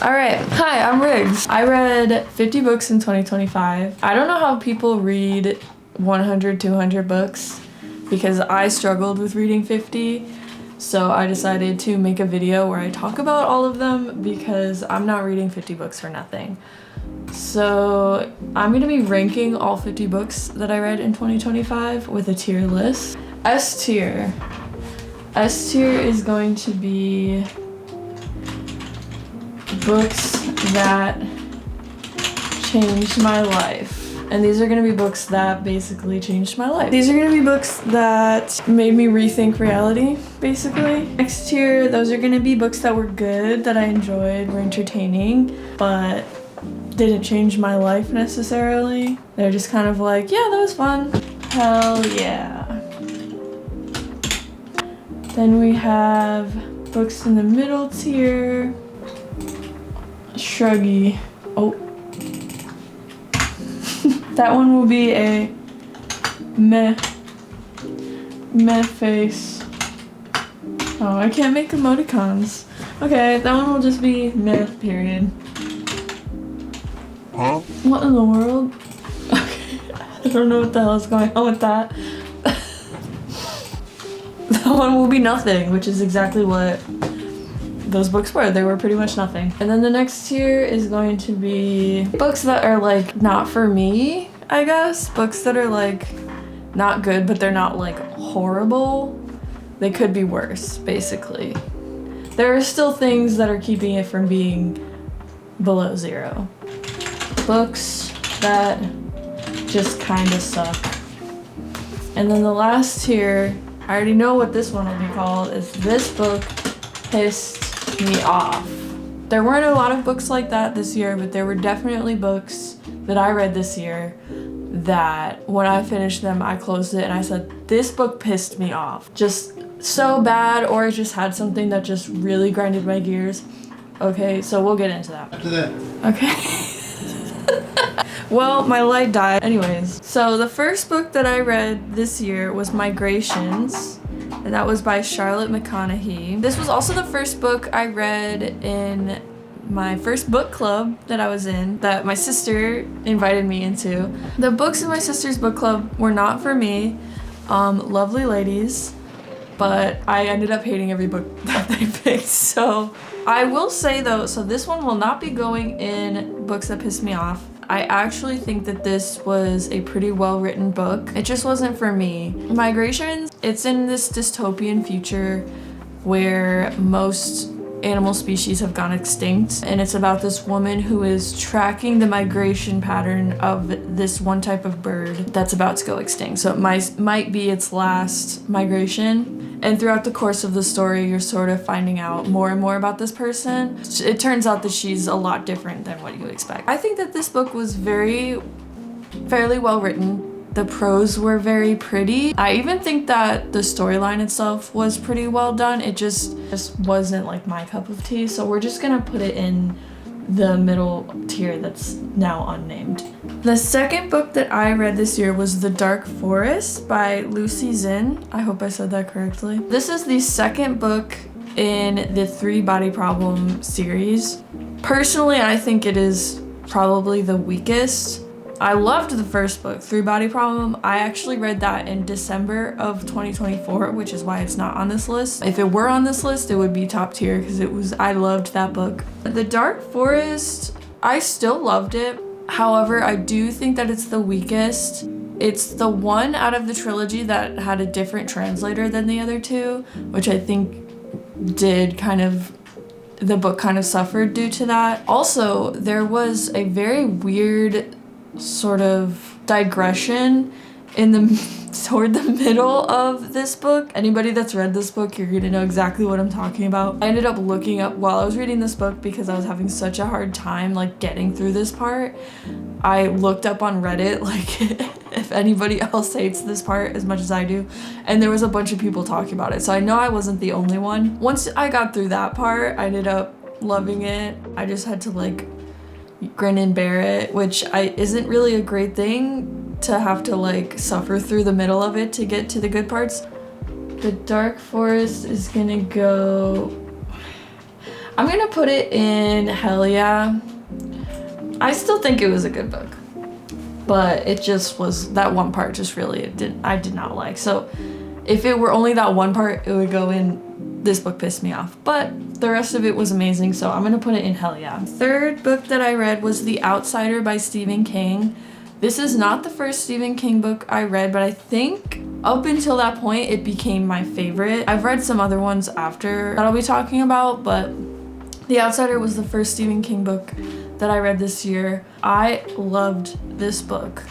Alright, hi, I'm Riggs. I read 50 books in 2025. I don't know how people read 100, 200 books because I struggled with reading 50. So I decided to make a video where I talk about all of them because I'm not reading 50 books for nothing. So I'm gonna be ranking all 50 books that I read in 2025 with a tier list. S tier. S tier is going to be books that changed my life. And these are gonna be books that basically changed my life. These are gonna be books that made me rethink reality, basically. Next tier, those are gonna be books that were good, that I enjoyed, were entertaining, but didn't change my life necessarily. They're just kind of like, yeah, that was fun. Hell yeah. Then we have books in the middle tier. Shruggy. Oh. That one will be a meh face. Oh, I can't make emoticons. Okay, that one will just be meh, period. Huh? What in the world? Okay, I don't know what the hell is going on with that. That one will be nothing, which is exactly what those books were. They were pretty much nothing. And then the next tier is going to be books that are like not for me, I guess. Books that are like not good, but they're not like horrible. They could be worse, basically. There are still things that are keeping it from being below zero. Books that just kind of suck. And then the last tier, I already know what this one will be called, is this book pissed me off. There weren't a lot of books like that this year, but there were definitely books that I read this year that when I finished them, I closed it and I said, this book pissed me off. Just so bad, or it just had something that just really grinded my gears. Okay, so we'll get into that. After that. Okay. Well, my light died. Anyways, so the first book that I read this year was Migrations, and that was by Charlotte McConaughey. This was also the first book I read in my first book club that I was in, that my sister invited me into. The books in my sister's book club were not for me, lovely ladies, but I ended up hating every book that they picked. So I will say though, so this one will not be going in books that pissed me off. I actually think that this was a pretty well-written book. It just wasn't for me. Migrations, it's in this dystopian future where most animal species have gone extinct, and it's about this woman who is tracking the migration pattern of this one type of bird that's about to go extinct. So it might be its last migration. And throughout the course of the story, you're sort of finding out more and more about this person. It turns out that she's a lot different than what you would expect. I think that this book was fairly well written. The prose were very pretty. I even think that the storyline itself was pretty well done. It just wasn't like my cup of tea. So we're just gonna put it in the middle tier that's now unnamed. The second book that I read this year was The Dark Forest by Lucy Zinn. I hope I said that correctly. This is the second book in the 3 Body Problem series. Personally, I think it is probably the weakest. I loved the first book, 3 Body Problem. I actually read that in December of 2024, which is why it's not on this list. If it were on this list, it would be top tier because I loved that book. The Dark Forest, I still loved it. However, I do think that it's the weakest. It's the one out of the trilogy that had a different translator than the other 2, which I think the book kind of suffered due to that. Also, there was a very weird sort of digression toward the middle of this book. Anybody that's read this book, you're gonna know exactly what I'm talking about. I ended up looking up while I was reading this book because I was having such a hard time like getting through this part. I looked up on Reddit like if anybody else hates this part as much as I do, and there was a bunch of people talking about it, so I know I wasn't the only one. Once I got through that part, I ended up loving it. I just had to like grin and bear it, which isn't really a great thing to have to like suffer through the middle of it to get to the good parts. The Dark Forest is gonna go I'm gonna put it in hell yeah. I still think it was a good book, but it just was that one part just really I did not like. So if it were only that one part, it would go in this book pissed me off, but the rest of it was amazing, so I'm gonna put it in hell yeah. Third book that I read was The Outsider by Stephen King. This is not the first Stephen King book I read, but I think up until that point it became my favorite. I've read some other ones after that I'll be talking about, but The Outsider was the first Stephen King book that I read this year. I loved this book.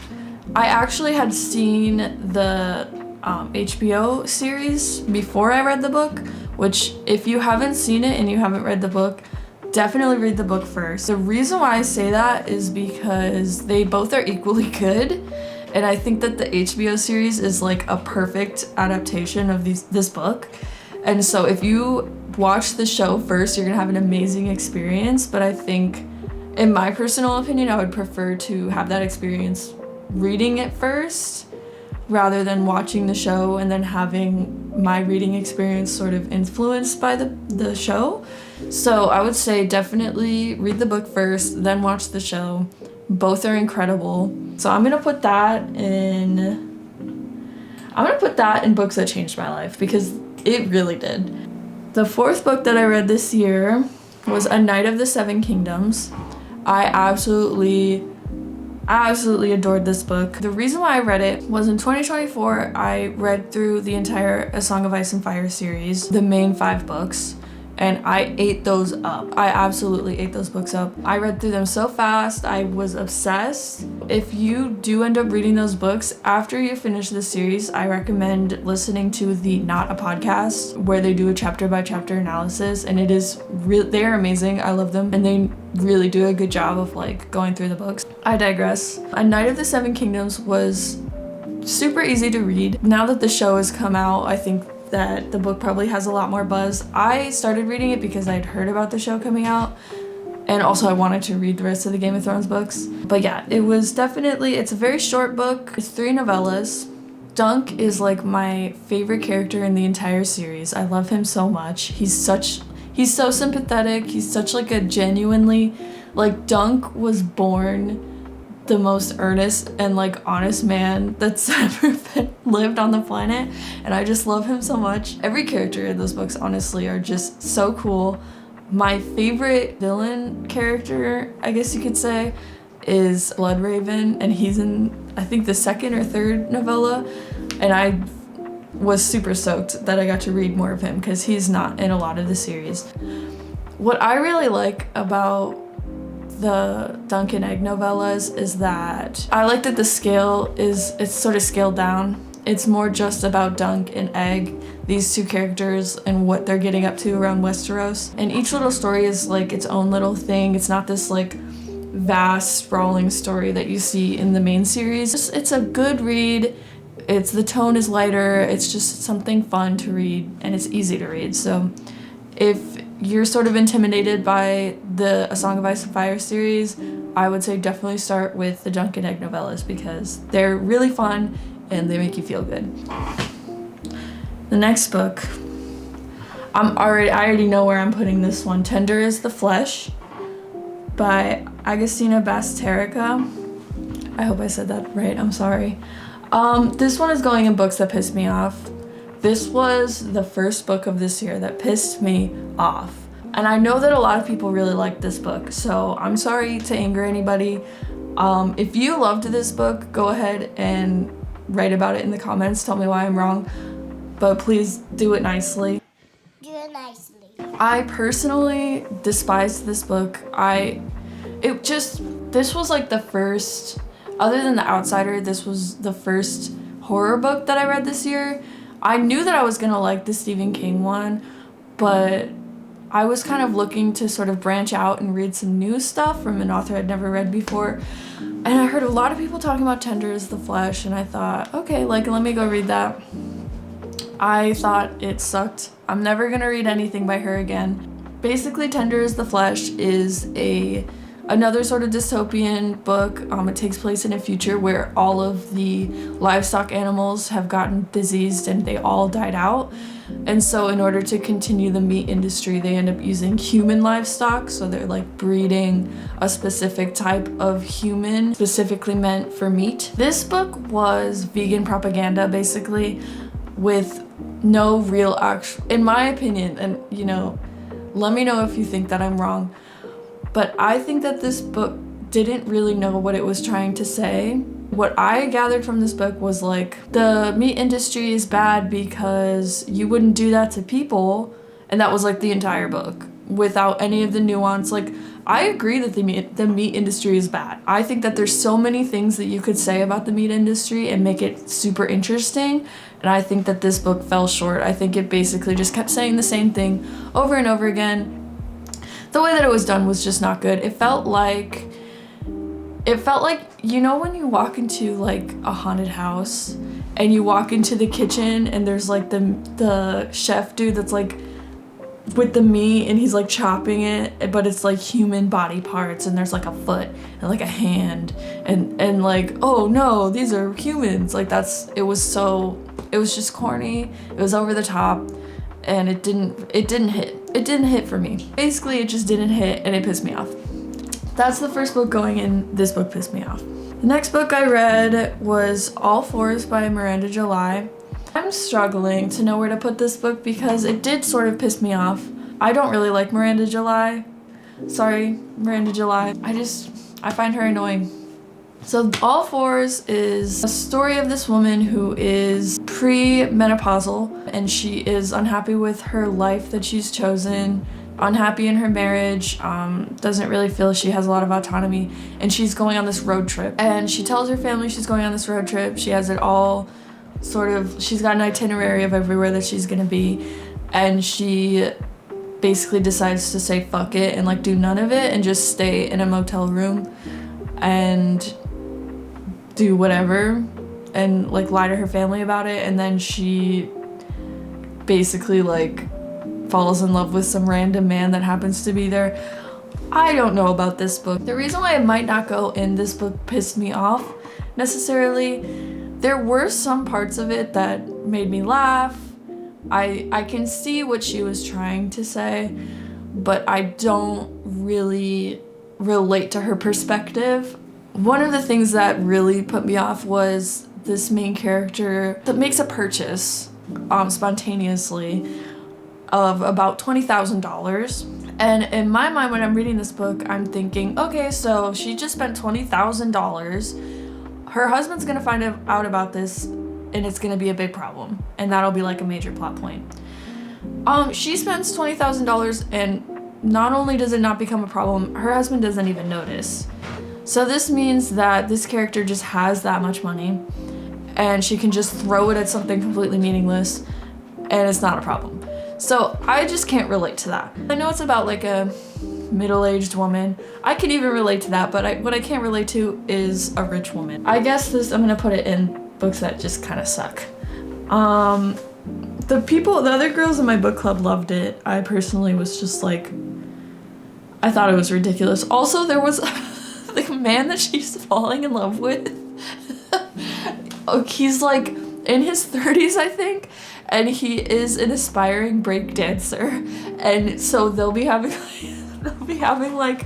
I actually had seen the HBO series before I read the book, which if you haven't seen it and you haven't read the book, definitely read the book first. The reason why I say that is because they both are equally good, and I think that the HBO series is like a perfect adaptation of this book. And so if you watch the show first, you're gonna have an amazing experience, but I think, in my personal opinion, I would prefer to have that experience reading it first rather than watching the show and then having my reading experience sort of influenced by the show. So I would say definitely read the book first, then watch the show. Both are incredible. So I'm gonna put that in books that changed my life, because it really did. The fourth book that I read this year was A Knight of the Seven Kingdoms. I absolutely adored this book. The reason why I read it was in 2024, I read through the entire A Song of Ice and Fire series, the main 5 books, and I ate those up. I absolutely ate those books up. I read through them so fast. I was obsessed. If you do end up reading those books, after you finish the series, I recommend listening to the Not a Podcast, where they do a chapter by chapter analysis, and they're amazing. I love them, and they really do a good job of like going through the books. I digress. A Knight of the Seven Kingdoms was super easy to read. Now that the show has come out, I think that the book probably has a lot more buzz. I started reading it because I'd heard about the show coming out, and also I wanted to read the rest of the Game of Thrones books. But yeah, it's a very short book. It's 3 novellas. Dunk is like my favorite character in the entire series. I love him so much. He's so sympathetic. He's such like a genuinely, like, Dunk was born the most earnest and like honest man that's ever lived on the planet, and I just love him so much. Every character in those books honestly are just so cool. My favorite villain character, I guess you could say, is Bloodraven, and he's in, I think, the 2nd or 3rd novella, and I was super stoked that I got to read more of him because he's not in a lot of the series. What I really like about the Dunk and Egg novellas is that I like that it's sort of scaled down. It's more just about Dunk and Egg, these 2 characters, and what they're getting up to around Westeros. And each little story is like its own little thing. It's not this like vast, sprawling story that you see in the main series. It's a good read. The tone is lighter. It's just something fun to read, and it's easy to read. So if you're sort of intimidated by the A Song of Ice and Fire series, I would say definitely start with the Dunk and Egg novellas because they're really fun and they make you feel good. The next book, I already know where I'm putting this one. Tender is the Flesh by Agostina Basterrica. I hope I said that right, I'm sorry. This one is going in books that pissed me off. This was the first book of this year that pissed me off. And I know that a lot of people really liked this book, so I'm sorry to anger anybody. If you loved this book, go ahead and write about it in the comments. Tell me why I'm wrong, but please do it nicely. Do it nicely. I personally despised this book. This was like the first, other than The Outsider, this was the first horror book that I read this year. I knew that I was gonna like the Stephen King one, but I was kind of looking to sort of branch out and read some new stuff from an author I'd never read before. And I heard a lot of people talking about Tender is the Flesh, and I thought, okay, like, let me go read that. I thought it sucked. I'm never gonna read anything by her again. Basically, Tender is the Flesh is another sort of dystopian book. It takes place in a future where all of the livestock animals have gotten diseased and they all died out. And so in order to continue the meat industry, they end up using human livestock. So they're like breeding a specific type of human specifically meant for meat. This book was vegan propaganda, basically, with no real actual, in my opinion, and you know, let me know if you think that I'm wrong, but I think that this book didn't really know what it was trying to say. What I gathered from this book was like, the meat industry is bad because you wouldn't do that to people, and that was like the entire book without any of the nuance. Like, I agree that the meat industry is bad. I think that there's so many things that you could say about the meat industry and make it super interesting, and I think that this book fell short. I think it basically just kept saying the same thing over and over again. The way that it was done was just not good. It felt like, you know, when you walk into like a haunted house and you walk into the kitchen and there's like the chef dude that's like with the meat and he's like chopping it, but it's like human body parts, and there's like a foot and like a hand and like, oh no, these are humans. Like, it was just corny. It was over the top, and it didn't hit. It didn't hit for me. Basically, it just didn't hit, and it pissed me off. That's the first book going in. This book pissed me off. The next book I read was All Fours by Miranda July. I'm struggling to know where to put this book because it did sort of piss me off. I don't really like Miranda July. Sorry, Miranda July. I find her annoying. So All Fours is a story of this woman who is pre-menopausal, and she is unhappy with her life that she's chosen, unhappy in her marriage, doesn't really feel she has a lot of autonomy, and she's going on this road trip. And she tells her family she's going on this road trip. She has it all she's got an itinerary of everywhere that she's gonna be, and she basically decides to say fuck it and like do none of it and just stay in a motel room and do whatever and like lie to her family about it. And then she basically like falls in love with some random man that happens to be there. I don't know about this book. The reason why it might not go in this book pissed me off necessarily. There were some parts of it that made me laugh. I can see what she was trying to say, but I don't really relate to her perspective. One of the things that really put me off was this main character that makes a purchase spontaneously of about $20,000. And in my mind, when I'm reading this book, I'm thinking, okay, so she just spent $20,000. Her husband's gonna find out about this, and it's gonna be a big problem, and that'll be like a major plot point. She spends $20,000, and not only does it not become a problem, her husband doesn't even notice. So this means that this character just has that much money, and she can just throw it at something completely meaningless, and it's not a problem. So I just can't relate to that. I know it's about like a middle-aged woman. I can even relate to that, but what I can't relate to is a rich woman. I guess I'm gonna put it in books that just kind of suck. The other girls in my book club loved it. I personally was just like, I thought it was ridiculous. Also, there was the man that she's falling in love with. Oh, he's like in his 30s, I think, and he is an aspiring break dancer, and so they'll be having like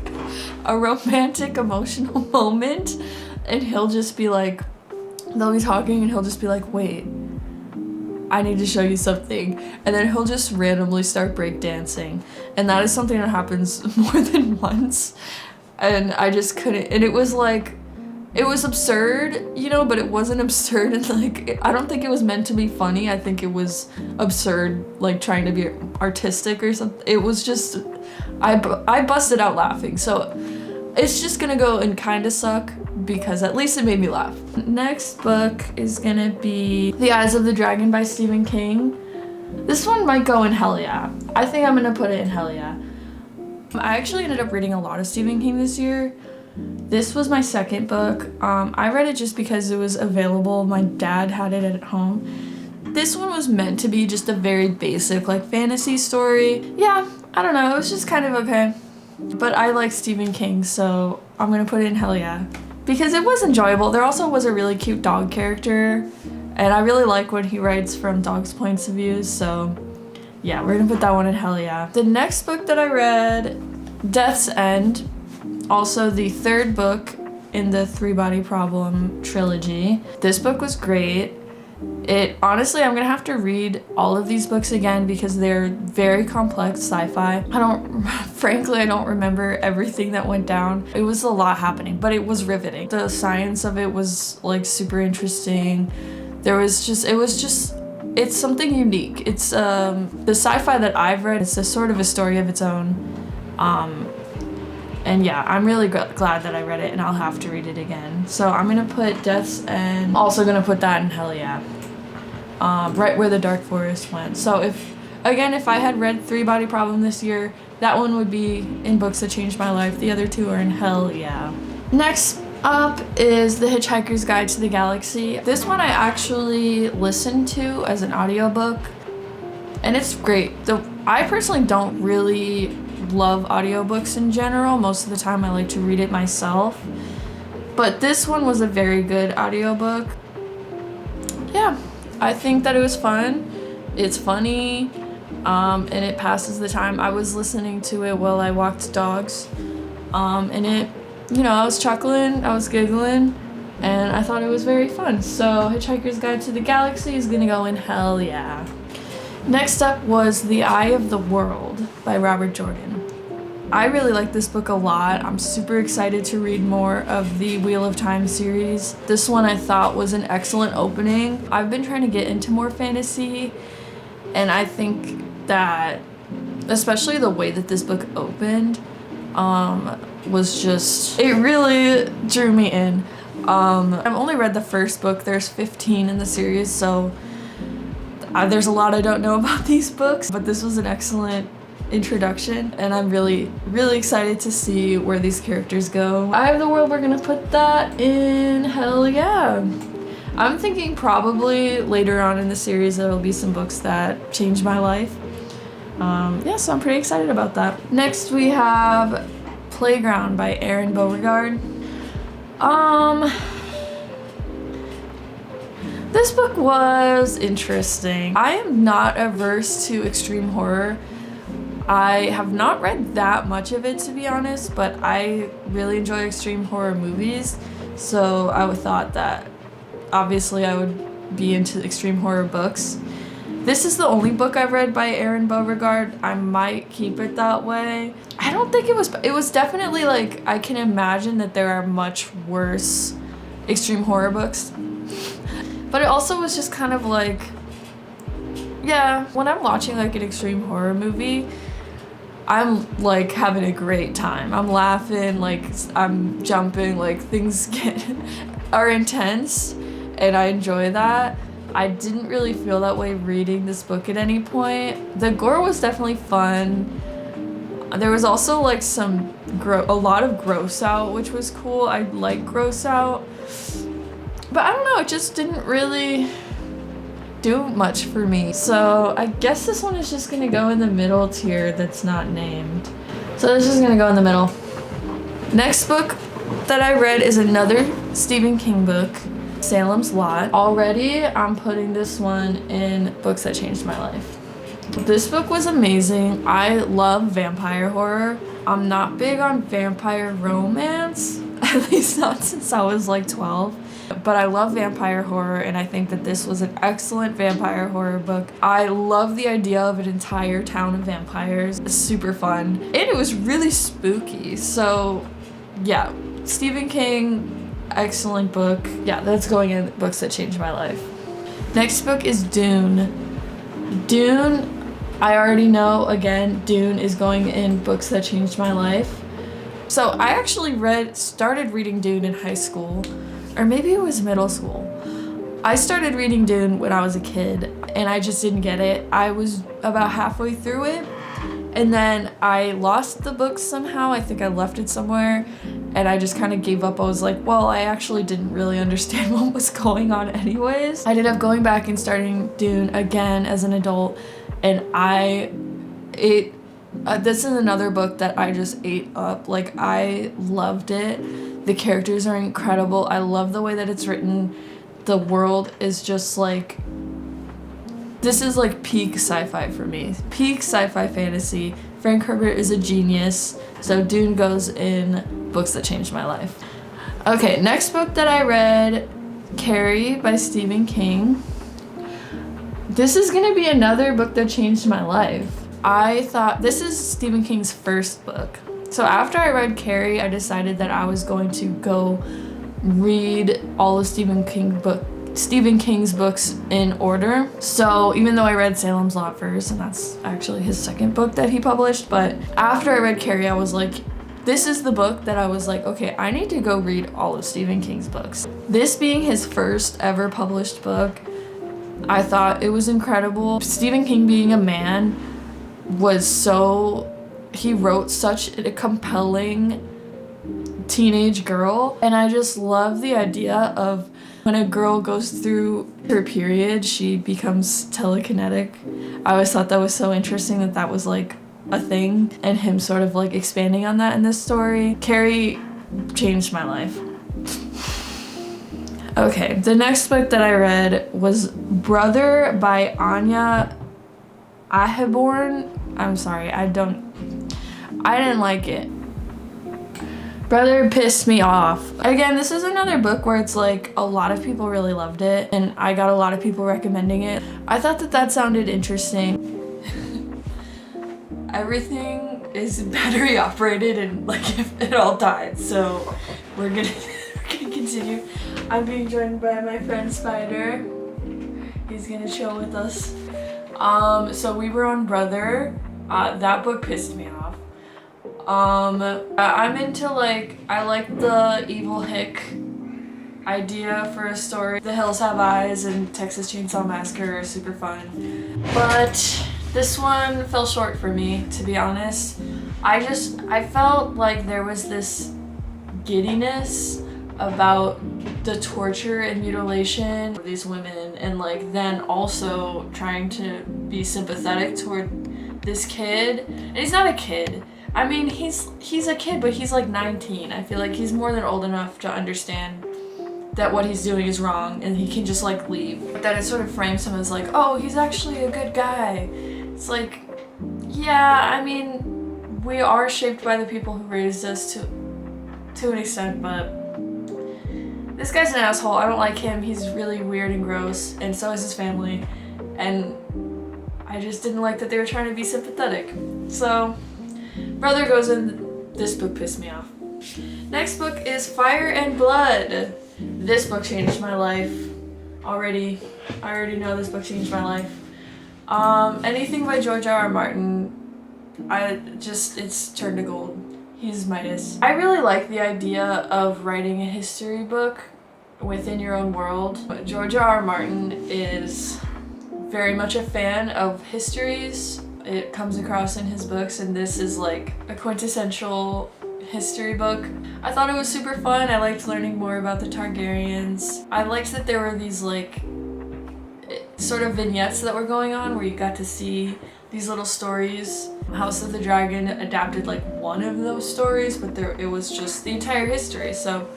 a romantic emotional moment, and he'll just be like, they'll be talking and he'll just be like, wait, I need to show you something, and then he'll just randomly start breakdancing, and that is something that happens more than once, and I just couldn't, and it was like, it was absurd, you know, but it wasn't absurd, and like, I don't think it was meant to be funny. I think it was absurd, like trying to be artistic or something. It was just, I busted out laughing, so it's just gonna go and kind of suck because at least it made me laugh. Next book is gonna be The Eyes of the Dragon by Stephen King. This one might go in hell yeah. I think I'm gonna put it in hell yeah. I actually ended up reading a lot of Stephen King this year. This was my second book. I read it just because it was available. My dad had it at home. This one was meant to be just a very basic like fantasy story. Yeah, I don't know, it was just kind of okay. But I like Stephen King, so I'm gonna put it in hell yeah. Because it was enjoyable. There also was a really cute dog character, and I really like when he writes from dogs' points of view, so Yeah, we're gonna put that one in hell yeah. The next book that I read, Death's End, also the third book in the Three Body Problem trilogy. This book was great. Honestly, I'm gonna have to read all of these books again because they're very complex sci-fi. Frankly, I don't remember everything that went down. It was a lot happening, but it was riveting. The science of it was like super interesting. It's something unique. It's the sci-fi that I've read, it's a sort of a story of its own. And yeah, I'm really glad that I read it, and I'll have to read it again. So I'm gonna put Death's End, also gonna put that in hell yeah. Right where the Dark Forest went. So if I had read Three Body Problem this year, that one would be in books that changed my life. The other two are in hell yeah. Next up is The Hitchhiker's Guide to the Galaxy. This one I actually listened to as an audiobook, and it's great. I personally don't really love audiobooks in general. Most of the time I like to read it myself. But this one was a very good audiobook. Yeah, I think that it was fun. It's funny, and it passes the time. I was listening to it while I walked dogs, and I was chuckling, I was giggling, and I thought it was very fun. So Hitchhiker's Guide to the Galaxy is gonna go in hell yeah. Next up was The Eye of the World by Robert Jordan. I really like this book a lot. I'm super excited to read more of the Wheel of Time series. This one I thought was an excellent opening. I've been trying to get into more fantasy, and I think that especially the way that this book opened it really drew me in. I've only read the first book. There's 15 in the series, so there's a lot I don't know about these books, but this was an excellent introduction, and I'm really, really excited to see where these characters go. Eye of the World, we're gonna put that in hell yeah. I'm thinking probably later on in the series there'll be some books that change my life. So I'm pretty excited about that. Next we have Playground by Erin Beauregard. This book was interesting. I am not averse to extreme horror. I have not read that much of it, to be honest, but I really enjoy extreme horror movies, so I would thought that obviously I would be into extreme horror books. This is the only book I've read by Erin Beauregard. I might keep it that way. I don't think it was definitely like, I can imagine that there are much worse extreme horror books, but it also was just kind of like, yeah, when I'm watching like an extreme horror movie, I'm like having a great time. I'm laughing, like I'm jumping, like things are intense, and I enjoy that. I didn't really feel that way reading this book at any point. The gore was definitely fun. There was also like a lot of gross out, which was cool. I like gross out, but I don't know, it just didn't really do much for me. So I guess this one is just gonna go in the middle tier that's not named. So this is gonna go in the middle. Next book that I read is another Stephen King book, Salem's Lot. Already I'm putting this one in books that changed my life. This book was amazing. I love vampire horror. I'm not big on vampire romance, at least not since I was like 12. But I love vampire horror, and I think that this was an excellent vampire horror book. I love the idea of an entire town of vampires. It's super fun. And it was really spooky. So yeah, Stephen King, excellent book. Yeah, that's going in books that changed my life. Next book is Dune. Dune, I already know, again, Dune is going in books that changed my life. So I actually started reading Dune in high school. Or maybe it was middle school. I started reading Dune when I was a kid, and I just didn't get it. I was about halfway through it, and then I lost the book somehow. I think I left it somewhere, and I just kind of gave up. I was like, well, I actually didn't really understand what was going on anyways. I ended up going back and starting Dune again as an adult, and this is another book that I just ate up. Like, I loved it. The characters are incredible. I love the way that it's written. The world is just like, This is like peak sci-fi for me. Peak sci-fi fantasy. Frank Herbert is a genius. So Dune goes in books that changed my life. Okay, next book that I read, Carrie by Stephen King. This is gonna be another book that changed my life. I thought this is Stephen King's first book. So after I read Carrie, I decided that I was going to go read all of Stephen King's books in order. So even though I read Salem's Lot first, and that's actually his second book that he published, but after I read Carrie, I was like, this is the book that I was like, okay, I need to go read all of Stephen King's books. This being his first ever published book, I thought it was incredible. Stephen King being a man he wrote such a compelling teenage girl, and I just love the idea of when a girl goes through her period, she becomes telekinetic. I always thought that was so interesting that was like a thing, and him sort of like expanding on that in this story. Carrie changed my life. Okay, the next book that I read was Brother by Anya Aheborn. I'm sorry, I didn't like it. Brother pissed me off. Again, this is another book where it's like a lot of people really loved it, and I got a lot of people recommending it. I thought that sounded interesting. Everything is battery operated and like it all died, so we're gonna continue. I'm being joined by my friend Spider. He's gonna chill with us. So we were on Brother. That book pissed me off. I'm into I like the evil hick idea for a story. The Hills Have Eyes and Texas Chainsaw Massacre are super fun. But this one fell short for me, to be honest. I felt like there was this giddiness about the torture and mutilation of these women, and then also trying to be sympathetic toward this kid. And he's not a kid. I mean, he's a kid, but he's 19. I feel like he's more than old enough to understand that what he's doing is wrong and he can just leave. But then it sort of frames him as oh, he's actually a good guy. It's yeah, I mean, we are shaped by the people who raised us to an extent, but this guy's an asshole. I don't like him. He's really weird and gross, and so is his family. And I just didn't like that they were trying to be sympathetic. So, Brother goes in. This book pissed me off. Next book is Fire and Blood. This book changed my life already. I already know this book changed my life. Anything by George R.R. Martin, it's turned to gold. He's Midas. I really like the idea of writing a history book within your own world. George R.R. Martin is very much a fan of histories. It comes across in his books, and this is a quintessential history book. I thought it was super fun. I liked learning more about the Targaryens. I liked that there were these sort of vignettes that were going on where you got to see these little stories. House of the Dragon adapted one of those stories, but it was just the entire history. So,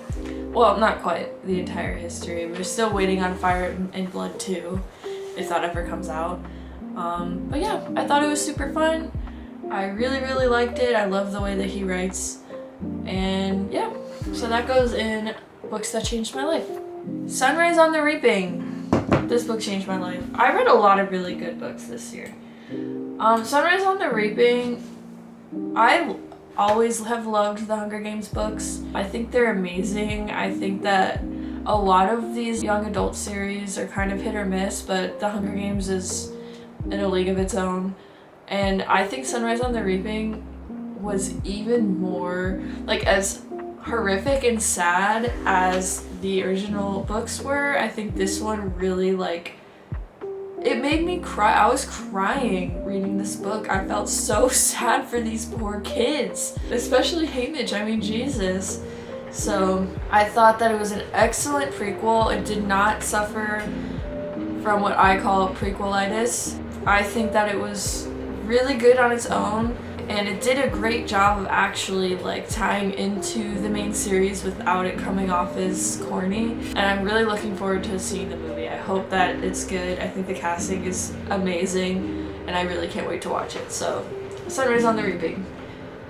well, not quite the entire history. We're still waiting on Fire and Blood 2, if that ever comes out. But yeah, I thought it was super fun. I really, really liked it. I love the way that he writes. And yeah, so that goes in books that changed my life. Sunrise on the Reaping. This book changed my life. I read a lot of really good books this year. Sunrise on the Reaping, I always have loved the Hunger Games books. I think they're amazing. I think that a lot of these young adult series are kind of hit or miss, but the Hunger Games is in a league of its own. And I think Sunrise on the Reaping was even more, as horrific and sad as the original books were. I think this one really, it made me cry. I was crying reading this book. I felt so sad for these poor kids, especially Haymitch. I mean, Jesus. So I thought that it was an excellent prequel. It did not suffer from what I call prequelitis. I think that it was really good on its own. and it did a great job of actually like tying into the main series without it coming off as corny, and I'm really looking forward to seeing the movie. I hope that it's good. I think the casting is amazing, and I really can't wait to watch it. So, Sunrise on the Reaping,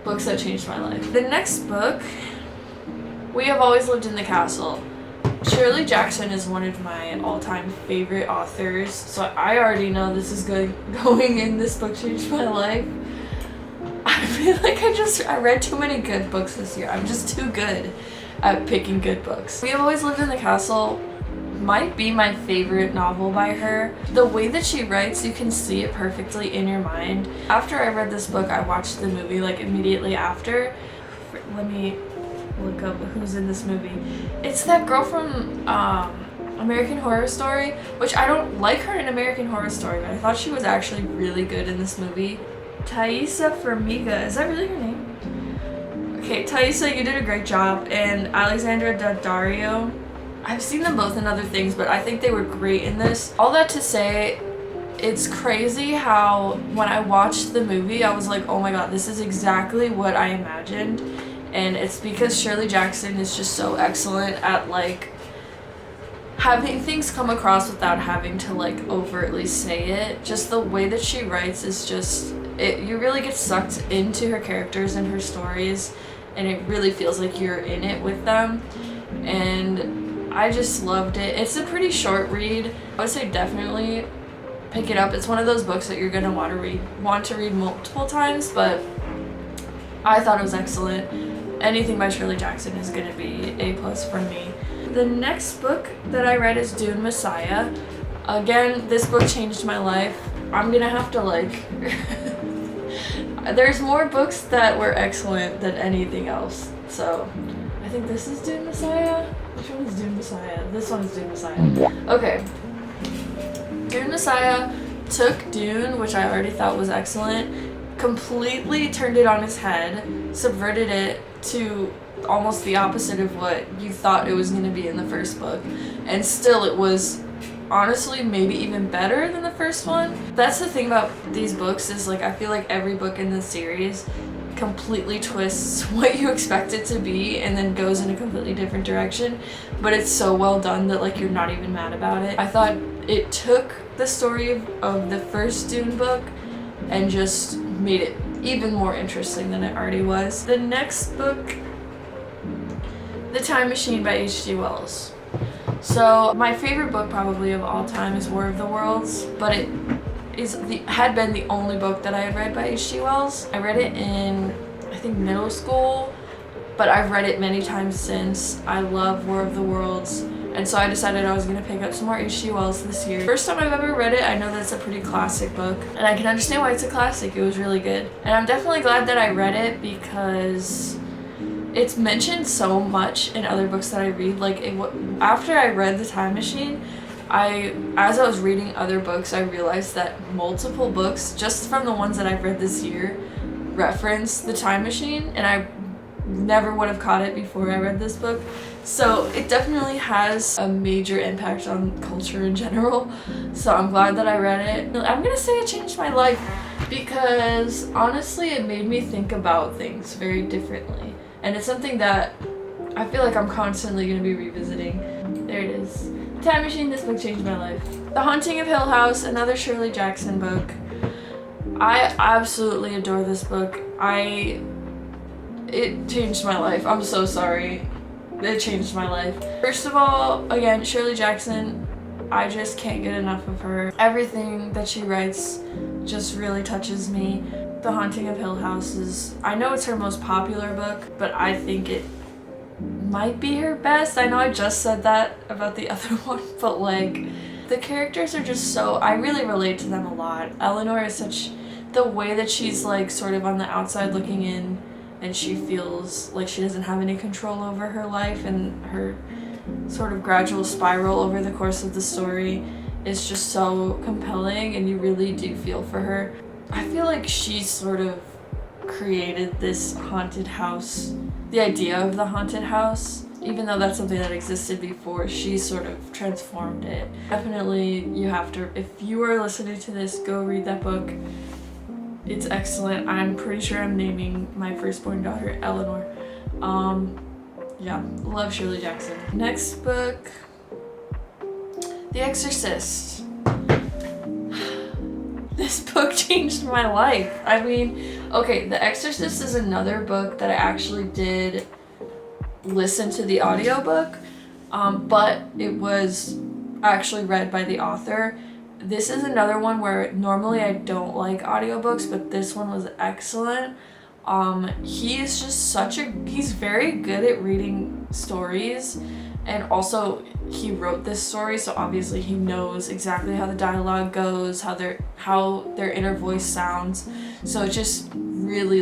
books that changed my life. The next book, We Have Always Lived in the Castle. Shirley Jackson is one of my all-time favorite authors, so I already know this is good. Going in, this book changed my life. I feel like I read too many good books this year. I'm just too good at picking good books. We Have Always Lived in the Castle might be my favorite novel by her. The way that she writes, you can see it perfectly in your mind. After I read this book, I watched the movie like immediately after. Let me look up who's in this movie. It's that girl from American Horror Story, which I don't like her in American Horror Story, but I thought she was actually really good in this movie. Taissa Farmiga, is that really her name? Okay, Taissa, you did a great job, and Alexandra Daddario. I've seen them both in other things, but I think they were great in this. All that to say, it's crazy how when I watched the movie, I was like, oh my god, this is exactly what I imagined. And it's because Shirley Jackson is just so excellent at like having things come across without having to like overtly say it. Just the way that she writes is just, you really get sucked into her characters and her stories, and it really feels like you're in it with them. And I just loved it. It's a pretty short read. I would say definitely pick it up. It's one of those books that you're gonna want to read multiple times, but I thought it was excellent. Anything by Shirley Jackson is gonna be A+ from me. The next book that I read is Dune Messiah. Again, this book changed my life. I'm gonna have to like there's more books that were excellent than anything else. So I think this is Dune Messiah. Which one is Dune Messiah? This one is Dune Messiah. Okay. Dune Messiah took Dune, which I already thought was excellent, completely turned it on its head, subverted it to almost the opposite of what you thought it was going to be in the first book, and still it was honestly maybe even better than the first one. That's the thing about these books, is like I feel like every book in the series completely twists what you expect it to be and then goes in a completely different direction, but it's so well done that like you're not even mad about it. I thought it took the story of the first Dune book and just made it even more interesting than it already was. The next book, The Time Machine by H.G. Wells. So my favorite book probably of all time is War of the Worlds, but it had been the only book that I had read by H.G. Wells. I read it in, I think, middle school, but I've read it many times since. I love War of the Worlds, and so I decided I was going to pick up some more H.G. Wells this year. First time I've ever read it. I know that's a pretty classic book, and I can understand why it's a classic. It was really good. And I'm definitely glad that I read it because it's mentioned so much in other books that I read. Like, after I read The Time Machine, as I was reading other books, I realized that multiple books, just from the ones that I've read this year, reference The Time Machine, and I never would have caught it before I read this book. So it definitely has a major impact on culture in general. So I'm glad that I read it. I'm gonna say it changed my life because honestly it made me think about things very differently. And it's something that I feel like I'm constantly gonna be revisiting. There it is. Time Machine, this book changed my life. The Haunting of Hill House, another Shirley Jackson book. I absolutely adore this book. It changed my life. I'm so sorry. It changed my life. First of all, again, Shirley Jackson, I just can't get enough of her. Everything that she writes just really touches me. The Haunting of Hill House is, I know it's her most popular book, but I think it might be her best. I know I just said that about the other one, but like, the characters are just so, I really relate to them a lot. Eleanor is such, the way that she's like sort of on the outside looking in, and she feels like she doesn't have any control over her life, and her sort of gradual spiral over the course of the story is just so compelling, and you really do feel for her. I feel like she sort of created this haunted house, the idea of the haunted house. Even though that's something that existed before, she sort of transformed it. Definitely, you have to, if you are listening to this, go read that book. It's excellent. I'm pretty sure I'm naming my firstborn daughter Eleanor. Yeah, love Shirley Jackson. Next book, The Exorcist. This book changed my life. I mean, okay, The Exorcist is another book that I actually did listen to the audiobook, but it was actually read by the author. This is another one where normally I don't like audiobooks, but this one was excellent. He is just he's very good at reading stories, and also he wrote this story, so obviously he knows exactly how the dialogue goes, how their inner voice sounds. So it just really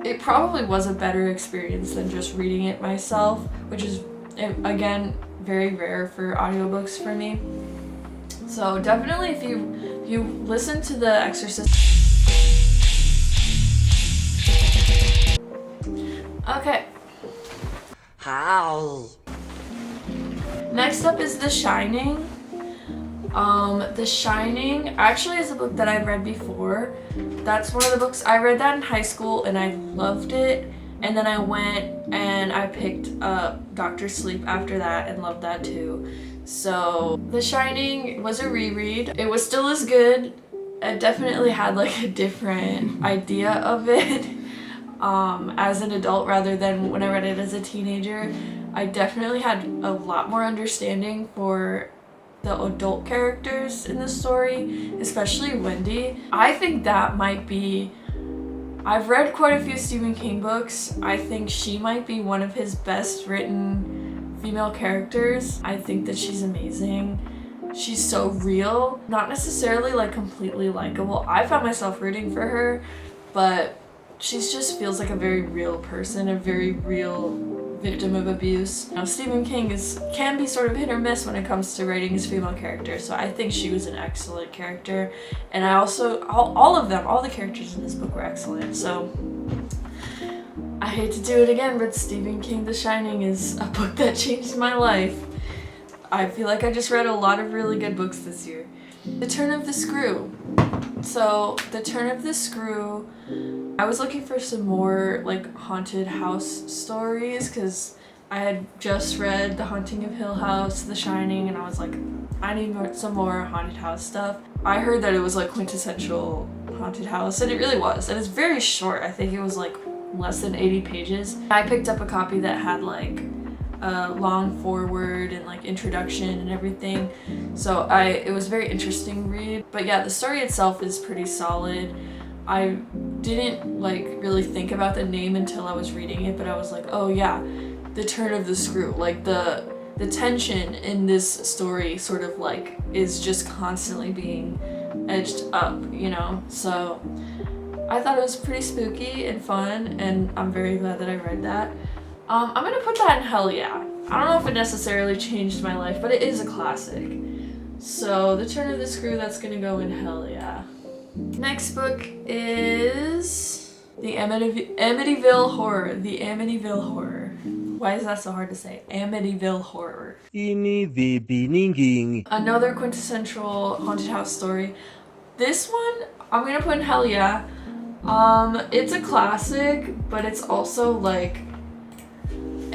it probably was a better experience than just reading it myself, which is, again, very rare for audiobooks for me. So definitely if you listen to The Exorcist. Okay. How? Next up is The Shining. The Shining actually is a book that I've read before. That's one of the books, I read that in high school and I loved it. And then I went and I picked up Dr. Sleep after that and loved that too. So The Shining was a reread. It was still as good. It definitely had a different idea of it as an adult rather than when I read it as a teenager. I definitely had a lot more understanding for the adult characters in the story, especially Wendy. I think that might be, I've read quite a few Stephen King books. I think she might be one of his best written female characters. I think that she's amazing. She's so real, not necessarily completely likable. I found myself rooting for her, but she just feels like a very real person, a very real victim of abuse. Now, Stephen King can be sort of hit or miss when it comes to writing his female characters, so I think she was an excellent character. And I also, all the characters in this book were excellent, so I hate to do it again, but Stephen King The Shining is a book that changed my life. I feel like I just read a lot of really good books this year. The Turn of the Screw. So, The Turn of the Screw, I was looking for some more haunted house stories because I had just read The Haunting of Hill House, The Shining, and I was like, I need some more haunted house stuff. I heard that it was quintessential haunted house, and it really was. And it's very short. I think it was less than 80 pages. I picked up a copy that had a long foreword and introduction and everything, so it was a very interesting read. But yeah, the story itself is pretty solid. I didn't really think about the name until I was reading it, but I was like, oh yeah, The Turn of the Screw. The tension in this story sort of is just constantly being edged up, so I thought it was pretty spooky and fun, and I'm very glad that I read that. I'm gonna put that in Hell Yeah. I don't know if it necessarily changed my life, but it is a classic. So The Turn of the Screw, that's gonna go in Hell Yeah. Next book is The Amityville Horror. The Amityville Horror. Why is that so hard to say? Amityville Horror. Another quintessential haunted house story. This one, I'm gonna put in Hell Yeah. It's a classic, but it's also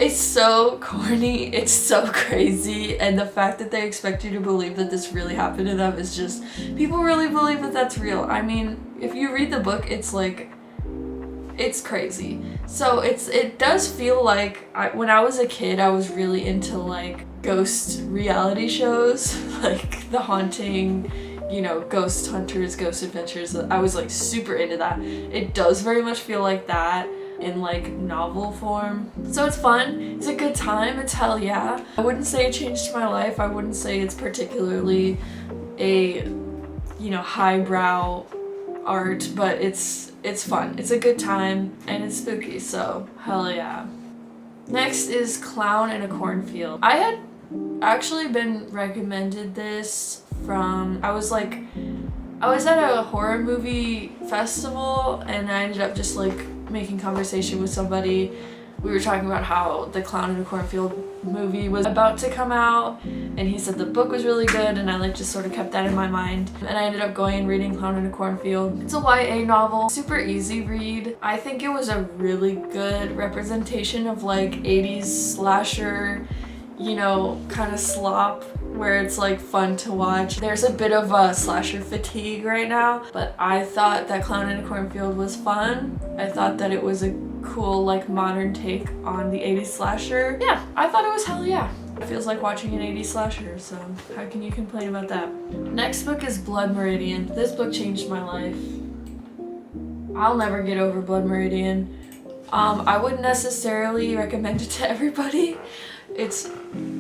it's so corny, it's so crazy, and the fact that they expect you to believe that this really happened to them is just, people really believe that that's real. I mean, if you read the book, it's it's crazy. So it does feel when I was a kid, I was really into ghost reality shows, The Haunting, Ghost Hunters, Ghost Adventures. I was super into that. It does very much feel like that in novel form. So it's fun, it's a good time, it's Hell Yeah. I wouldn't say it changed my life. I wouldn't say it's particularly a highbrow art, but it's fun. It's a good time and it's spooky, so Hell Yeah. Next is Clown in a Cornfield. I had actually been recommended this from, I was at a horror movie festival and I ended up just making conversation with somebody we were talking about how the Clown in a Cornfield movie was about to come out, and he said the book was really good, and I like just sort of kept that in my mind. And I ended up going and reading Clown in a Cornfield. It's a YA novel, super easy read. I think it was a really good representation of like 80s slasher, you know, kind of slop, where it's like fun to watch. There's a bit of a slasher fatigue right now, but I thought that Clown in a Cornfield was fun. I thought that it was a cool like modern take on the 80s slasher. Yeah, I thought it was hell yeah. It feels like watching an 80s slasher, so how can you complain about that? Next book is Blood Meridian. This book changed my life. I'll never get over Blood Meridian. I wouldn't necessarily recommend it to everybody.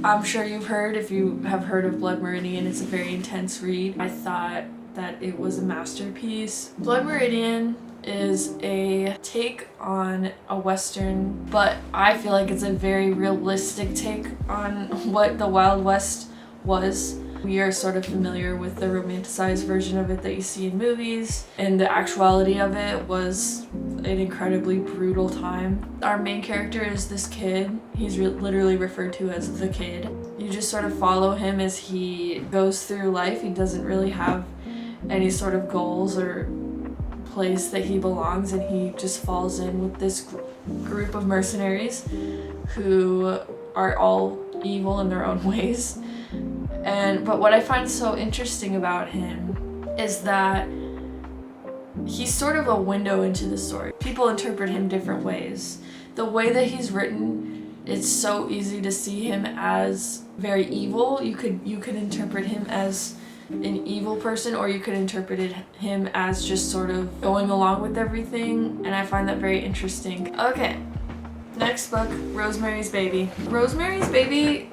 I'm sure you've heard, if you have heard of Blood Meridian, it's a very intense read. I thought that it was a masterpiece. Blood Meridian is a take on a Western, but I feel like it's a very realistic take on what the Wild West was. We are sort of familiar with the romanticized version of it that you see in movies, and the actuality of it was an incredibly brutal time. Our main character is this kid. He's literally referred to as the kid. You just sort of follow him as he goes through life. He doesn't really have any sort of goals or place that he belongs, and he just falls in with this group of mercenaries who are all evil in their own ways. But what I find so interesting about him is that he's sort of a window into the story. People interpret him different ways. The way that he's written, it's so easy to see him as very evil. You could interpret him as an evil person, or you could interpret him as just sort of going along with everything, and I find that very interesting. Okay, next book, Rosemary's Baby. Rosemary's Baby,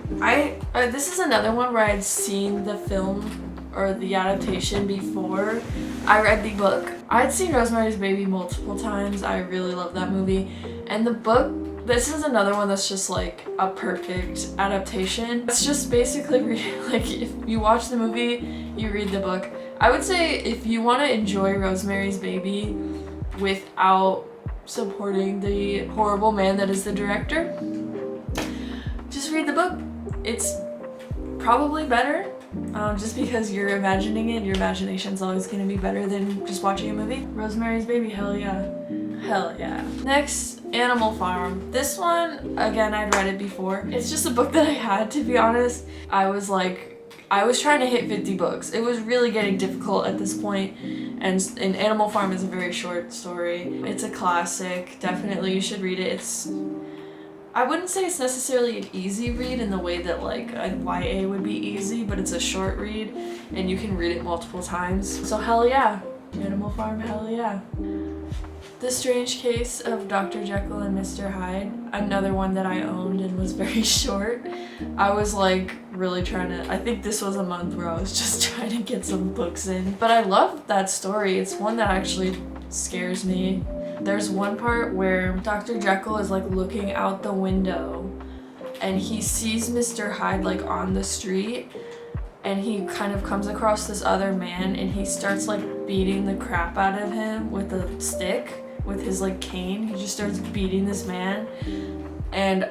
this is another one where I'd seen the film or the adaptation before I read the book. I'd seen Rosemary's Baby multiple times. I really love that movie, and the book, this is another one that's just like a perfect adaptation. It's just basically like if you watch the movie, you read the book. I would say if you want to enjoy Rosemary's Baby without supporting the horrible man that is the director, just read the book. It's probably better, just because you're imagining it. Your imagination's always going to be better than just watching a movie. Rosemary's Baby, hell yeah. Hell yeah. Next, Animal Farm. This one, again, I'd read it before. It's just a book that I had, to be honest. I was trying to hit 50 books. It was really getting difficult at this point, and Animal Farm is a very short story. It's a classic. Definitely you should read it. I wouldn't say it's necessarily an easy read in the way that like a YA would be easy, but it's a short read and you can read it multiple times. So hell yeah. Animal Farm, hell yeah. The Strange Case of Dr. Jekyll and Mr. Hyde, another one that I owned and was very short. I was like really trying to, I think this was a month where I was just trying to get some books in. But I love that story. It's one that actually scares me. There's one part where Dr. Jekyll is like looking out the window and he sees Mr. Hyde like on the street, and he kind of comes across this other man and he starts like beating the crap out of him with a stick, with his like cane. He just starts beating this man, and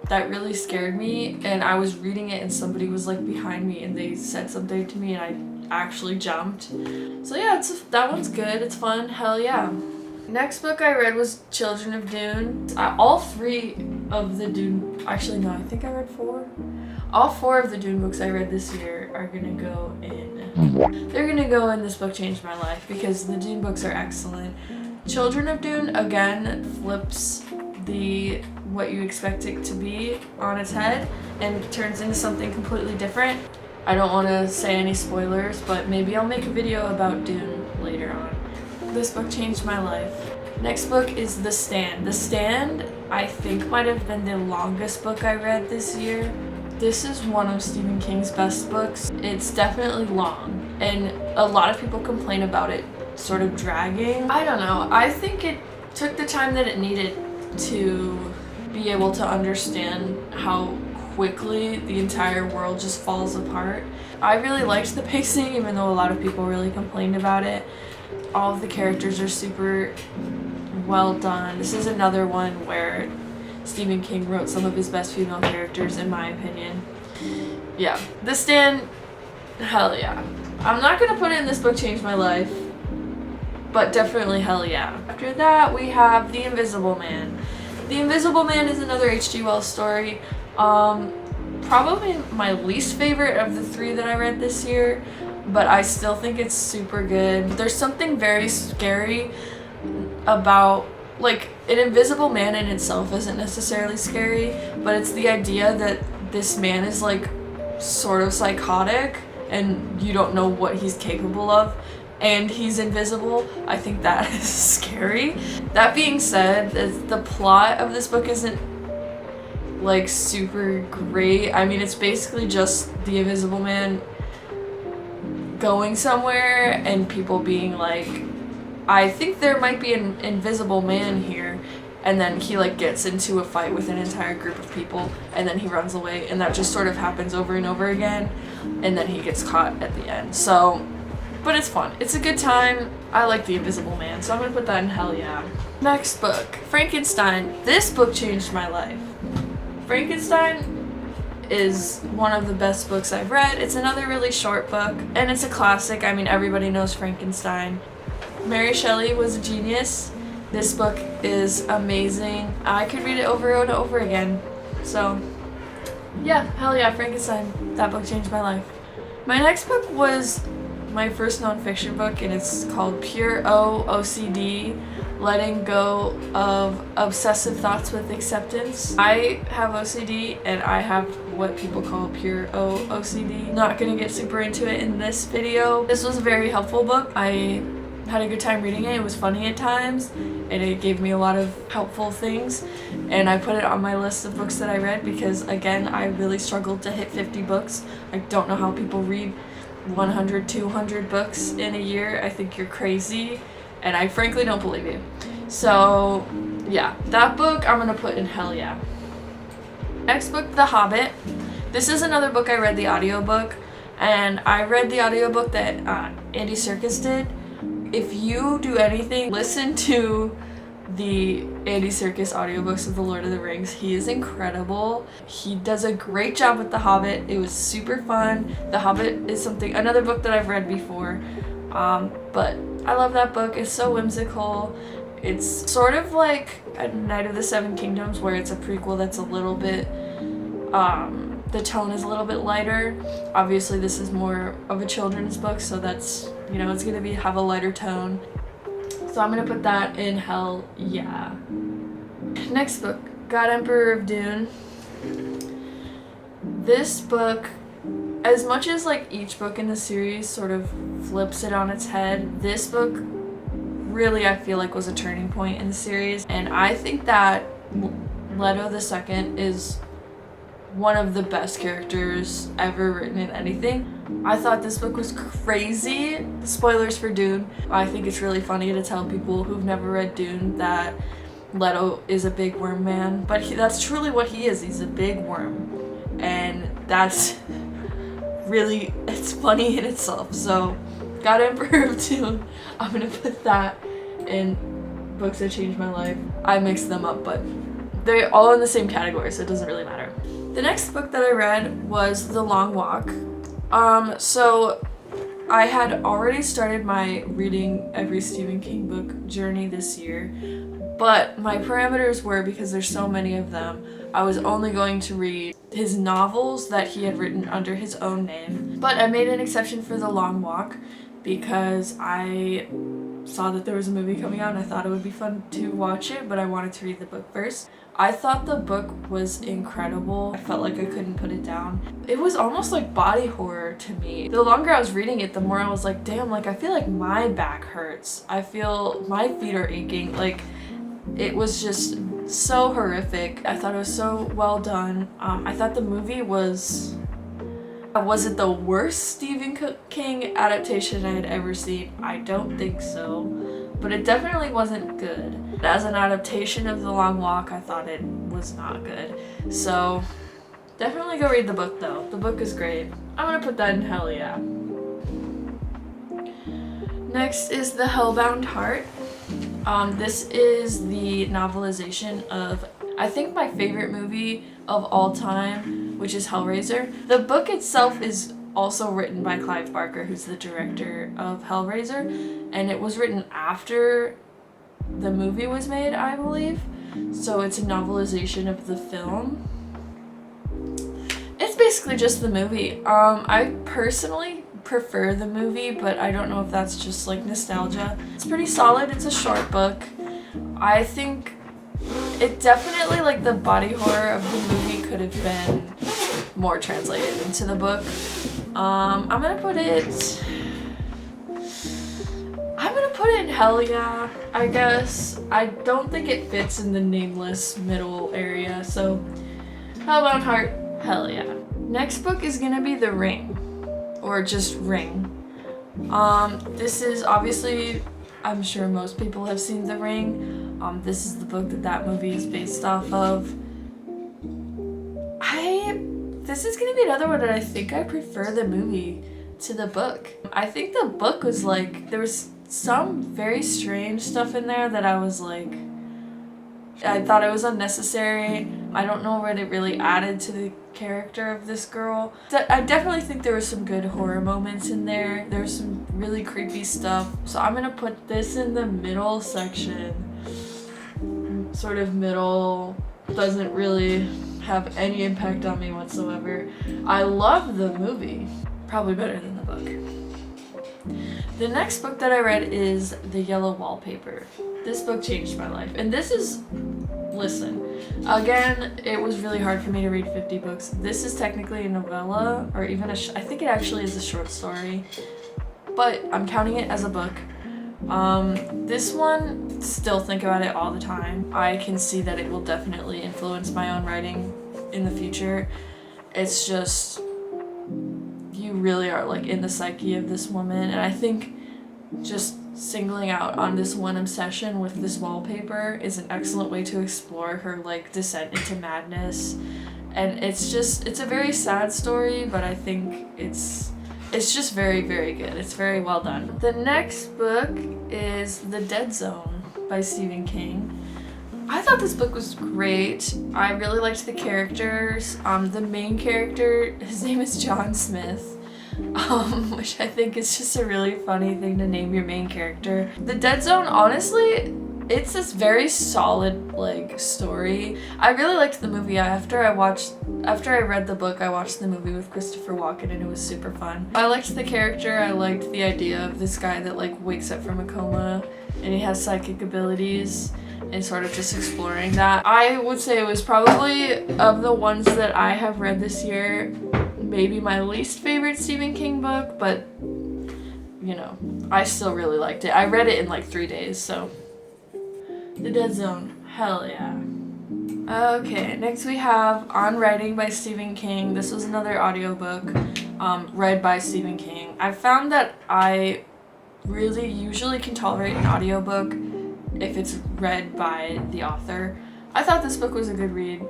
that really scared me. And I was reading it and somebody was like behind me and they said something to me and I actually jumped. So yeah, that one's good. It's fun. Hell yeah. Next book I read was Children of Dune. All three of the Dune, actually no, I think I read 4. All 4 of the Dune books I read this year are gonna go in. They're gonna go in This Book Changed My Life, because the Dune books are excellent. Children of Dune, again, flips what you expect it to be on its head and turns into something completely different. I don't want to say any spoilers, but maybe I'll make a video about Dune later on. This book changed my life. Next book is The Stand. The Stand, I think, might have been the longest book I read this year. This is one of Stephen King's best books. It's definitely long, and a lot of people complain about it sort of dragging. I don't know. I think it took the time that it needed to be able to understand how quickly the entire world just falls apart. I really liked the pacing, even though a lot of people really complained about it. All of the characters are super well done. This is another one where Stephen King wrote some of his best female characters, in my opinion. Yeah. The Stand, hell yeah. I'm not gonna put in This Book Changed My Life, but definitely hell yeah. After that, we have The Invisible Man. The Invisible Man is another H.G. Wells story. Probably my least favorite of the 3 that I read this year, but I still think it's super good. There's something very scary about, like, an invisible man in itself isn't necessarily scary, but it's the idea that this man is, like, sort of psychotic and you don't know what he's capable of, and he's invisible. I think that is scary. That being said, the plot of this book isn't, like, super great. I mean, it's basically just the Invisible Man going somewhere and people being like, I think there might be an invisible man here, and then he, like, gets into a fight with an entire group of people, and then he runs away, and that just sort of happens over and over again, and then he gets caught at the end. So, but it's fun. It's a good time. I like The Invisible Man, so I'm gonna put that in hell yeah. Next book, Frankenstein. This book changed my life. Frankenstein is one of the best books I've read. It's another really short book, and it's a classic. I mean, everybody knows Frankenstein. Mary Shelley was a genius. This book is amazing. I could read it over and over again. So, yeah, hell yeah, Frankenstein. That book changed my life. My next book was my first nonfiction book, and it's called Pure OCD, Letting Go of Obsessive Thoughts with Acceptance. I have OCD, and I have what people call pure OCD. Not gonna get super into it in this video. This was a very helpful book. I had a good time reading it. It was funny at times, and it gave me a lot of helpful things, and I put it on my list of books that I read because, again, I really struggled to hit 50 books. I don't know how people read 100, 200 books in a year. I think you're crazy, and I frankly don't believe you. So, yeah, that book I'm gonna put in hell yeah. Next book, The Hobbit. This is another book I read the audiobook, and I read the audiobook that Andy Serkis did. If you do anything, listen to the Andy Serkis audiobooks of The Lord of the Rings. He is incredible. He does a great job with The Hobbit. It was super fun. The Hobbit is another book that I've read before, but I love that book. It's so whimsical. It's sort of like A Knight of the Seven Kingdoms, where it's a prequel that's a little bit, the tone is a little bit lighter. Obviously, this is more of a children's book, so that's, you know, it's gonna have a lighter tone. So I'm gonna put that in hell yeah. Next book, God Emperor of Dune. This book, as much as like each book in the series sort of flips it on its head, this book really, I feel like, was a turning point in the series, and I think that Leto II is one of the best characters ever written in anything. I thought this book was crazy. Spoilers for Dune. I think it's really funny to tell people who've never read Dune that Leto is a big worm man, but that's truly what he is. He's a big worm, and that's really, it's funny in itself. So, God Emperor of Dune, I'm gonna put that in books that changed my life. I mixed them up, but they're all in the same category, so it doesn't really matter. The next book that I read was The Long Walk. So I had already started my reading every Stephen King book journey this year, but my parameters were, because there's so many of them, I was only going to read his novels that he had written under his own name. But I made an exception for The Long Walk because I saw that there was a movie coming out and I thought it would be fun to watch it, but I wanted to read the book first. I thought the book was incredible. I felt like I couldn't put it down. It was almost like body horror to me. The longer I was reading it, the more I was like, damn, like I feel like my back hurts. I feel my feet are aching. Like, it was just so horrific. I thought it was so well done. I thought the movie was it the worst Stephen King adaptation I had ever seen? I don't think so, but it definitely wasn't good. As an adaptation of The Long Walk, I thought it was not good. So definitely go read the book though. The book is great. I'm gonna put that in hell yeah. Next is The Hellbound Heart. This is the novelization of I think my favorite movie of all time, which is Hellraiser. The book itself is also written by Clive Barker, who's the director of Hellraiser, and it was written after the movie was made, I believe. So it's a novelization of the film. It's basically just the movie. I personally prefer the movie, but I don't know if that's just like nostalgia. It's pretty solid. It's a short book. I think it definitely, like, the body horror of the movie could have been more translated into the book. I'm gonna put it in hell yeah, I guess. I don't think it fits in the nameless middle area, so Hellbound Heart, hell yeah. Next book is gonna be The Ring, or just Ring. This is obviously, I'm sure most people have seen The Ring. This is the book that movie is based off of. This is gonna be another one that I think I prefer the movie to the book. I think the book was like, there was some very strange stuff in there that I was like, I thought it was unnecessary. I don't know what it really added to the character of this girl. I definitely think there were some good horror moments in there. There was some really creepy stuff. So I'm gonna put this in the middle section. Sort of middle, doesn't really have any impact on me whatsoever. I love the movie. Probably better than the book. The next book that I read is The Yellow Wallpaper. This book changed my life. And this is, listen, again, it was really hard for me to read 50 books. This is technically a novella, or even I think it actually is a short story, but I'm counting it as a book. This one, still think about it all the time. I can see that it will definitely influence my own writing in the future. It's just, you really are like in the psyche of this woman, and I think just singling out on this one obsession with this wallpaper is an excellent way to explore her like descent into madness. And it's a very sad story, but I think it's just very, very good. It's very well done. The next book is The Dead Zone by Stephen King. I thought this book was great. I really liked the characters. The main character, his name is John Smith, which I think is just a really funny thing to name your main character. The Dead Zone, honestly, it's this very solid like story. I really liked the movie. After I read the book, I watched the movie with Christopher Walken, and it was super fun. I liked the character. I liked the idea of this guy that like wakes up from a coma and he has psychic abilities, and sort of just exploring that. I would say it was probably, of the ones that I have read this year, maybe my least favorite Stephen King book, but you know, I still really liked it. I read it in like 3 days, so. The Dead Zone, hell yeah. Okay, next we have On Writing by Stephen King. This was another audiobook read by Stephen King. I found that I really usually can tolerate an audiobook if it's read by the author. I thought this book was a good read.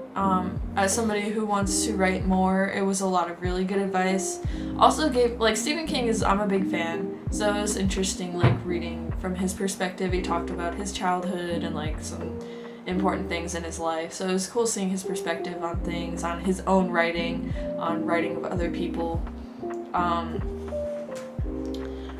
As somebody who wants to write more, it was a lot of really good advice. Also gave, like, Stephen King I'm a big fan, so it was interesting, like, reading from his perspective. He talked about his childhood and, like, some important things in his life. So it was cool seeing his perspective on things, on his own writing, on writing of other people. I'm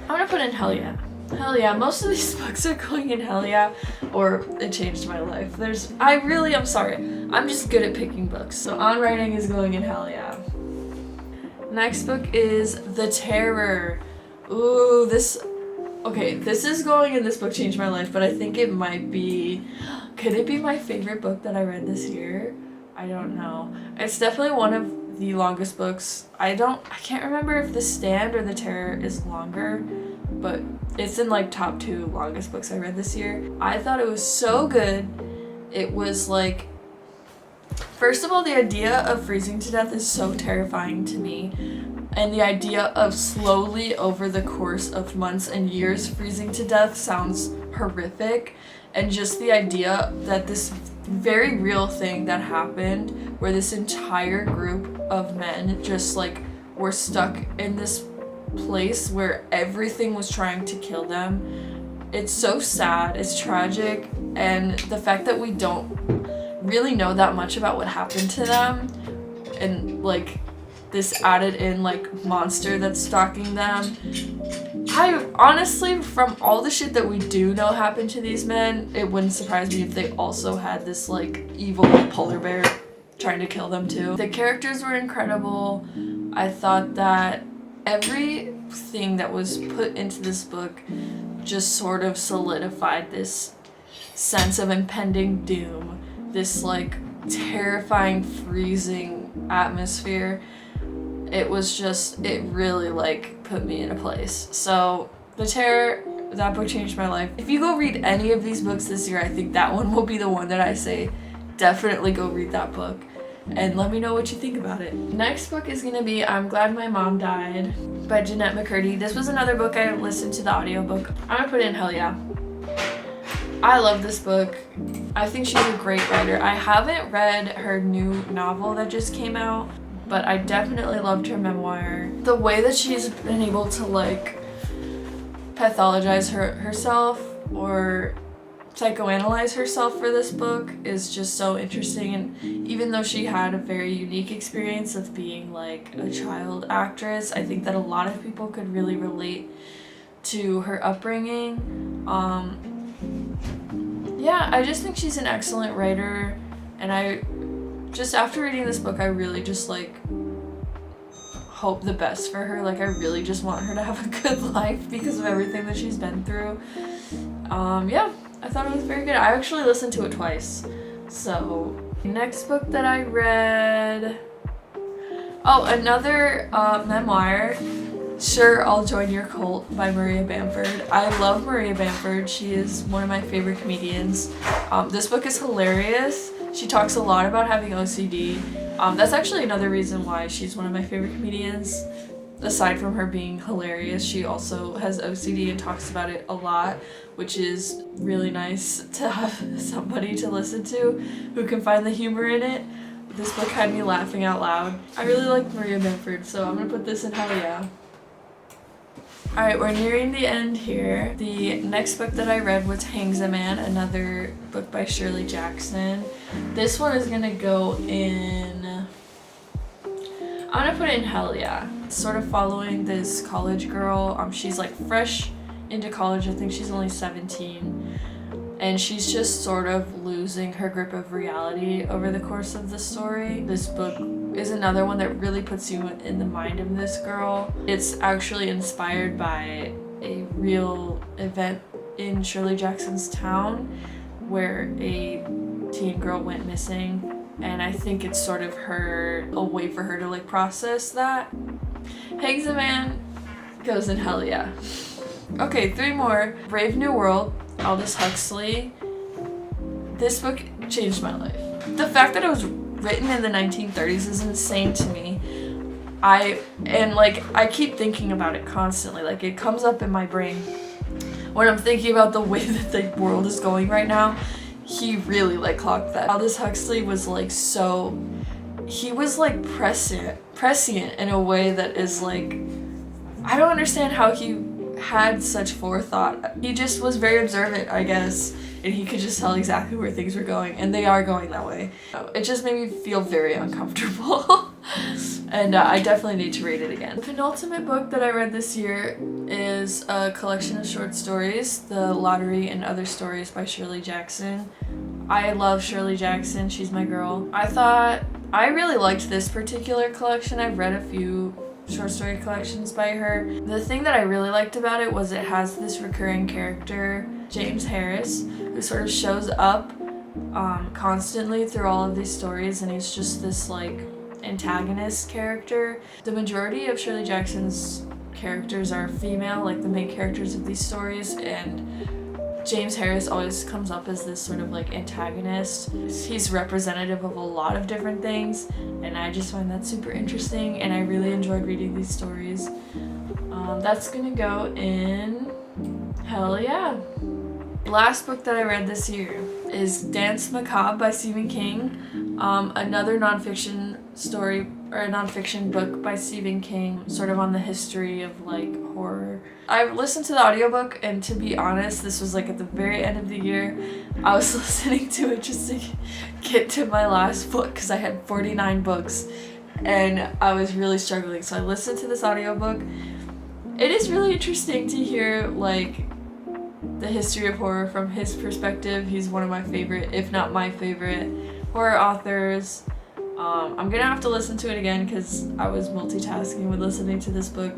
gonna put in hell yeah. Hell yeah, most of these books are going in hell yeah, or it changed my life. I'm sorry, I'm just good at picking books. So On Writing is going in hell yeah. Next book is The Terror. Ooh, this is going in this book changed my life, but I think it might be, could it be my favorite book that I read this year? I don't know. It's definitely one of the longest books. I can't remember if The Stand or The Terror is longer, but it's in like top 2 longest books I read this year. I thought it was so good. It was like, first of all, the idea of freezing to death is so terrifying to me. And the idea of slowly over the course of months and years freezing to death sounds horrific. And just the idea that this very real thing that happened, where this entire group of men just like were stuck in this place where everything was trying to kill them. It's so sad, it's tragic, and the fact that we don't really know that much about what happened to them, and like this added in like monster that's stalking them. I honestly, from all the shit that we do know happened to these men, it wouldn't surprise me if they also had this like evil polar bear trying to kill them too. The characters were incredible. I thought that everything that was put into this book just sort of solidified this sense of impending doom, this like terrifying, freezing atmosphere. It was just, it really like put me in a place. So The Terror, that book changed my life. If you go read any of these books this year, I think that one will be the one that I say definitely go read that book, and let me know what you think about it. Next book is gonna be I'm Glad My Mom Died by Jennette McCurdy. This was another book I listened to the audiobook. I'm gonna put it in hell yeah. I love this book. I think she's a great writer. I haven't read her new novel that just came out, but I definitely loved her memoir. The way that she's been able to like pathologize herself or psychoanalyze herself for this book is just so interesting. And even though she had a very unique experience of being like a child actress, I think that a lot of people could really relate to her upbringing. Yeah, I just think she's an excellent writer, and I just, after reading this book, I really just like hope the best for her. Like I really just want her to have a good life because of everything that she's been through. Yeah, I thought it was very good. I actually listened to it twice. So next book that I read, oh, another memoir, Sure, I'll Join Your Cult by Maria Bamford. I love Maria Bamford. She is one of my favorite comedians. This book is hilarious. She talks a lot about having OCD. That's actually another reason why she's one of my favorite comedians. Aside from her being hilarious, she also has OCD and talks about it a lot, which is really nice to have somebody to listen to who can find the humor in it. This book had me laughing out loud. I really like Maria Bamford, so I'm gonna put this in hell yeah. Alright, we're nearing the end here. The next book that I read was Hangsaman, another book by Shirley Jackson. This one is gonna go in, I'm gonna put it in hell yeah. Sort of following this college girl. She's like fresh into college. I think she's only 17. And she's just sort of losing her grip of reality over the course of the story. This book is another one that really puts you in the mind of this girl. It's actually inspired by a real event in Shirley Jackson's town where a teen girl went missing, and I think it's sort of a way for her to like process that. Hangsaman goes in hell yeah. Okay, 3 more. Brave New World, Aldous Huxley. This book changed my life. The fact that it was written in the 1930s is insane to me. I keep thinking about it constantly. Like it comes up in my brain when I'm thinking about the way that the world is going right now. He really like clocked that. Aldous Huxley was like he was like prescient in a way that is like, I don't understand how he had such forethought. He just was very observant, I guess, and he could just tell exactly where things were going, and they are going that way. It just made me feel very uncomfortable. And I definitely need to read it again. The penultimate book that I read this year is a collection of short stories, The Lottery and Other Stories by Shirley Jackson. I love Shirley Jackson, she's my girl. I really liked this particular collection. I've read a few short story collections by her. The thing that I really liked about it was it has this recurring character, James Harris, who sort of shows up constantly through all of these stories, and he's just this like antagonist character. The majority of Shirley Jackson's characters are female, like the main characters of these stories, and James Harris always comes up as this sort of like antagonist. He's representative of a lot of different things, and I just find that super interesting, and I really enjoyed reading these stories. That's gonna go in hell yeah. Last book that I read this year is Dance Macabre by Stephen King. Another nonfiction story or a nonfiction book by Stephen King, sort of on the history of like horror. I listened to the audiobook, and to be honest, this was like at the very end of the year. I was listening to it just to get to my last book because I had 49 books and I was really struggling. So I listened to this audiobook. It is really interesting to hear like the history of horror from his perspective. He's one of my favorite, if not my favorite, horror authors. I'm gonna have to listen to it again because I was multitasking with listening to this book.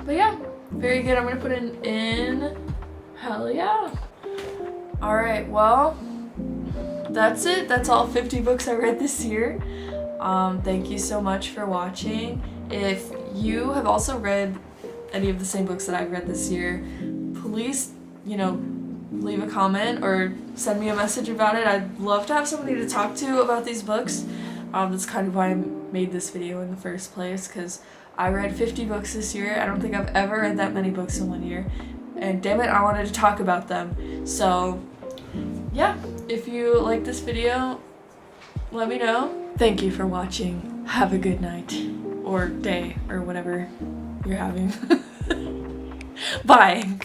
But yeah, very good. I'm gonna put it in. Hell yeah. Alright, well, that's it. That's all 50 books I read this year. Thank you so much for watching. If you have also read any of the same books that I've read this year, please, leave a comment or send me a message about it. I'd love to have somebody to talk to about these books. That's kind of why I made this video in the first place, because I read 50 books this year. I don't think I've ever read that many books in one year. And damn it, I wanted to talk about them. So yeah, if you like this video, let me know. Thank you for watching. Have a good night or day or whatever you're having. Bye.